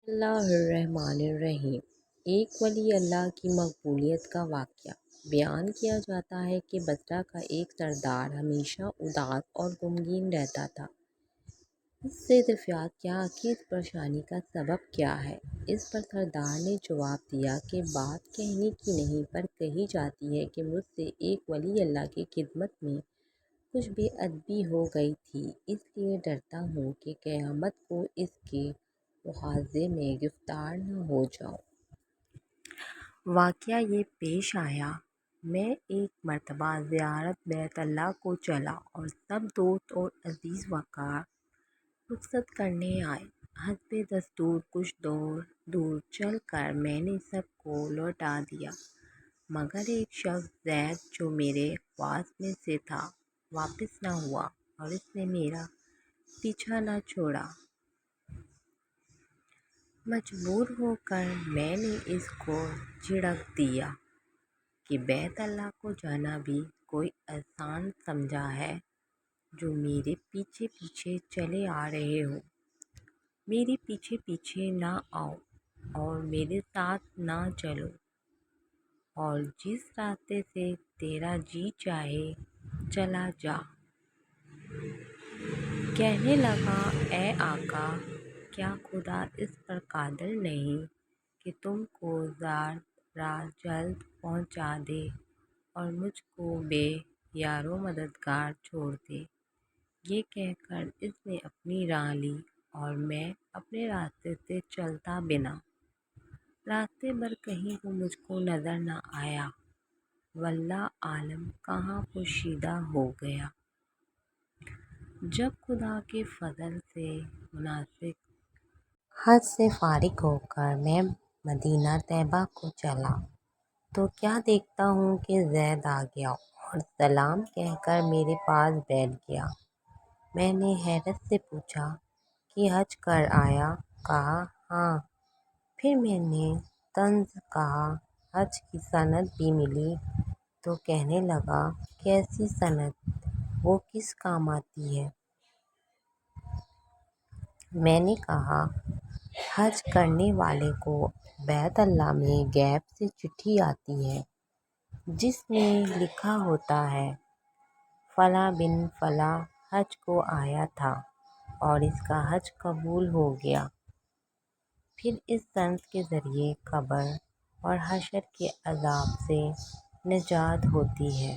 اللہ الرحمن الرحیم۔ ایک ولی اللہ کی مقبولیت کا واقعہ بیان کیا جاتا ہے کہ بصرہ کا ایک سردار ہمیشہ اداس اور غمگین رہتا تھا۔ اس سے دریافت کیا کہ اس پریشانی کا سبب کیا ہے۔ اس پر سردار نے جواب دیا کہ بات کہنے کی نہیں پر کہی جاتی ہے کہ مجھ سے ایک ولی اللہ کی خدمت میں کچھ بے ادبی ہو گئی تھی، اس لیے ڈرتا ہوں کہ قیامت کو اس کے مواخذے میں گرفتار نہ ہو جاؤں۔ واقعہ یہ پیش آیا، میں ایک مرتبہ زیارت بیت اللہ کو چلا اور سب دوست اور عزیز وقار رخصت کرنے آئے۔ حسب دستور کچھ دور چل کر میں نے سب کو لوٹا دیا، مگر ایک شخص زید جو میرے خواص میں سے تھا واپس نہ ہوا اور اس نے میرا پیچھا نہ چھوڑا۔ مجبور ہو کر میں نے اس کو جھڑک دیا کہ بیت اللہ کو جانا بھی کوئی آسان سمجھا ہے جو میرے پیچھے پیچھے چلے آ رہے ہو۔ میرے پیچھے پیچھے نہ آؤ اور میرے ساتھ نہ چلو، اور جس راستے سے تیرا جی چاہے چلا جا۔ کہنے لگا، اے آقا، کیا خدا اس پر قادر نہیں کہ تم کو ذرا جلد پہنچا دے اور مجھ کو بے یار و مددگار چھوڑ دے؟ یہ کہہ کر اس نے اپنی راہ لی اور میں اپنے راستے سے چلتا بنا۔ راستے بھر کہیں وہ مجھ کو نظر نہ آیا، واللہ عالم کہاں پوشیدہ ہو گیا۔ جب خدا کے فضل سے مناسک حج سے فارغ ہو کر میں مدینہ طیبہ کو چلا تو کیا دیکھتا ہوں کہ زید آ گیا اور سلام کہہ کر میرے پاس بیٹھ گیا۔ میں نے حیرت سے پوچھا کہ حج کر آیا؟ کہا، ہاں۔ پھر میں نے طنز کہا، حج کی سند بھی ملی؟ تو کہنے لگا، کیسی سند؟ وہ کس کام آتی ہے؟ میں نے کہا، حج کرنے والے کو بیت اللہ میں غیب سے چٹھی آتی ہے جس میں لکھا ہوتا ہے فلاں بن فلاں حج کو آیا تھا اور اس کا حج قبول ہو گیا۔ پھر اس سند کے ذریعے قبر اور حشر کے عذاب سے نجات ہوتی ہے۔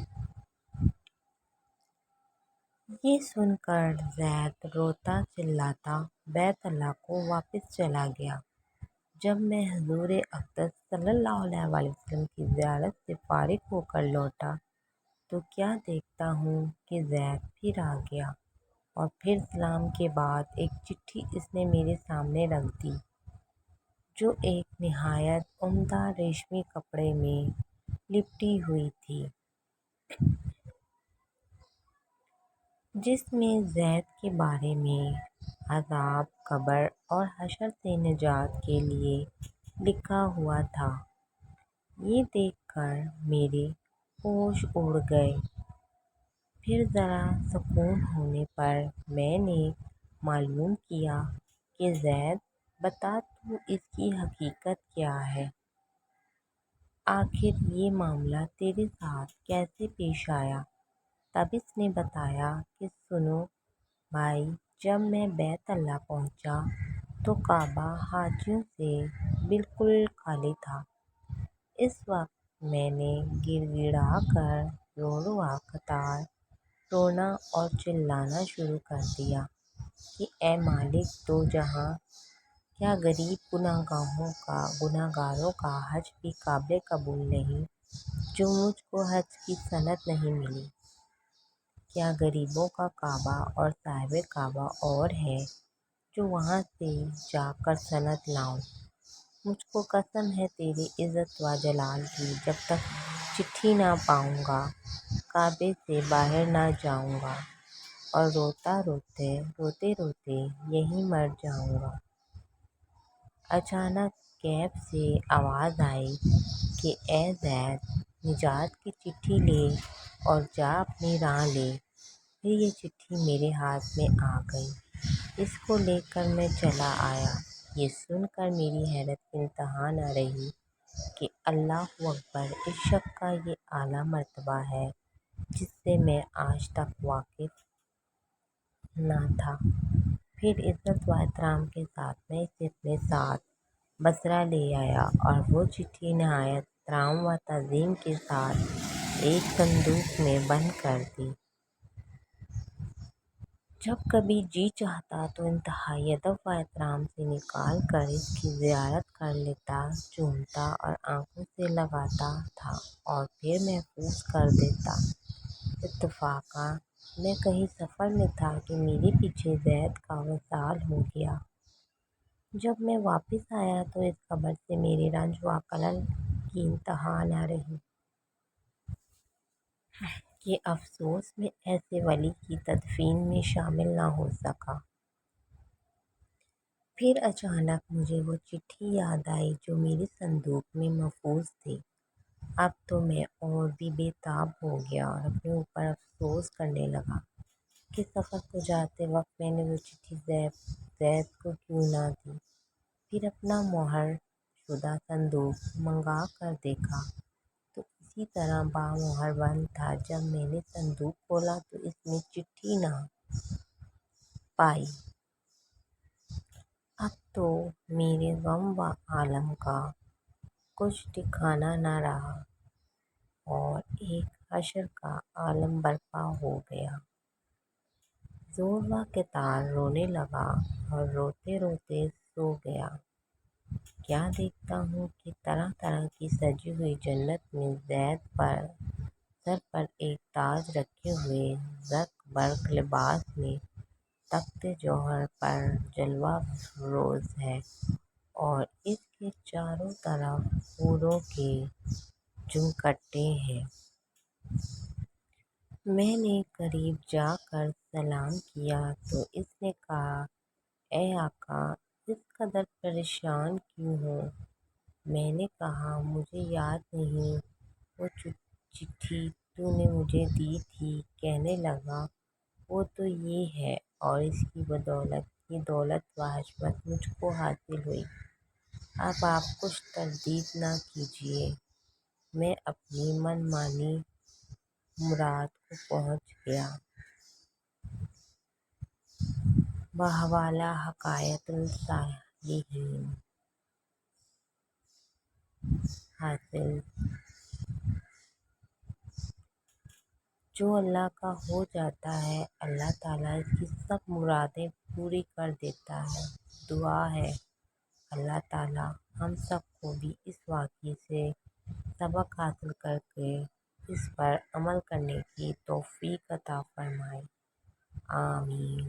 یہ سن کر زید روتا چلاتا بیت اللہ کو واپس چلا گیا۔ جب میں حضور اقدس صلی اللہ علیہ وسلم کی زیارت سے فارغ ہو کر لوٹا تو کیا دیکھتا ہوں کہ زید پھر آ گیا، اور پھر سلام کے بعد ایک چٹھی اس نے میرے سامنے رکھ دی جو ایک نہایت عمدہ ریشمی کپڑے میں لپٹی ہوئی تھی، جس میں زید کے بارے میں عذاب قبر اور حشر سے نجات کے لیے لکھا ہوا تھا۔ یہ دیکھ کر میرے ہوش اڑ گئے۔ پھر ذرا سکون ہونے پر میں نے معلوم کیا کہ زید، بتا تو اس کی حقیقت کیا ہے؟ آخر یہ معاملہ تیرے ساتھ کیسے پیش آیا؟ تب اس نے بتایا کہ سنو بھائی، جب میں بیت اللہ پہنچا تو کعبہ حاجیوں سے بالکل خالی تھا۔ اس وقت میں نے گڑ گڑا کر رواں قطار رونا اور چلانا شروع کر دیا کہ اے مالک دو جہاں، کیا غریب گناہگاروں کا حج بھی قابل قبول نہیں جو مجھ کو حج کی سند نہیں ملی؟ کیا غریبوں کا کعبہ اور صاحب کعبہ اور ہے جو وہاں سے جا کر سند لاؤں؟ مجھ کو قسم ہے تیری عزت و جلال کی، جب تک چٹھی نہ پاؤں گا کعبے سے باہر نہ جاؤں گا، اور روتے روتے یہیں مر جاؤں گا۔ اچانک غیب سے آواز آئی کہ اے زید، نجات کی چٹھی لے اور جا اپنی راہ لے۔ پھر یہ چٹھی میرے ہاتھ میں آ گئی۔ اس کو لے کر میں چلا آیا۔ یہ سن کر میری حیرت کی انتہا نہ رہی کہ اللہ اکبر، اس شخص کا یہ اعلیٰ مرتبہ ہے جس سے میں آج تک واقف نہ تھا۔ پھر عزت و احترام کے ساتھ میں اسے اپنے ساتھ بصرہ لے آیا اور وہ چٹھی نہایت احترام و تعظیم کے ساتھ ایک صندوق میں بند کر دی۔ جب کبھی جی چاہتا تو انتہائی ادب و احترام سے نکال کر اس کی زیارت کر لیتا، چومتا اور آنکھوں سے لگاتا تھا اور پھر محفوظ کر دیتا۔ اتفاقاً میں کہیں سفر میں تھا کہ میرے پیچھے زید کا وصال ہو گیا۔ جب میں واپس آیا تو اس خبر سے میرے رنج و کلل کی انتہا نہ رہی کہ افسوس میں ایسے ولی کی تدفین میں شامل نہ ہو سکا۔ پھر اچانک مجھے وہ چٹھی یاد آئی جو میرے صندوق میں محفوظ تھی۔ اب تو میں اور بھی بے تاب ہو گیا اور اپنے اوپر افسوس کرنے لگا کہ سفر کو جاتے وقت میں نے وہ چٹھی زید کو کیوں نہ دی۔ پھر اپنا مہر شدہ صندوق منگا کر دیکھا تو اسی طرح بامہر بند تھا۔ جب میں نے صندوق کھولا تو اس میں چٹھی نہ پائی۔ اب تو میرے غم و الم کا کچھ ٹھکانہ نہ رہا اور ایک حشر کا عالم برپا ہو گیا۔ زور کے تال رونے لگا اور روتے روتے سو گیا۔ کیا دیکھتا ہوں کہ طرح طرح کی سجی ہوئی جنت میں زید سر پر ایک تاج رکھے ہوئے زرق برق لباس میں تخت جوہر پر جلوہ افروز ہے اور اس کے چاروں طرف حوروں کے جمکٹے ہیں۔ میں نے قریب جا کر سلام کیا تو اس نے کہا، اے آقا، اس قدر پریشان کیوں ہو؟ میں نے کہا، مجھے یاد نہیں وہ چٹھی تو نے مجھے دی تھی۔ کہنے لگا، وہ تو یہ ہے اور اس کی بدولت یہ دولت و عصمت مجھ کو حاصل ہوئی۔ اب آپ کچھ تردید نہ کیجیے، میں اپنی من مانی مراد کو پہنچ گیا۔ بحوالہ حکایت الصالحین حاصل۔ جو اللہ کا ہو جاتا ہے اللہ تعالیٰ اس کی سب مرادیں پوری کر دیتا ہے۔ دعا ہے اللہ تعالیٰ ہم سب کو بھی اس واقعے سے سبق حاصل کر کے اس پر عمل کرنے کی توفیق عطا فرمائے، آمین۔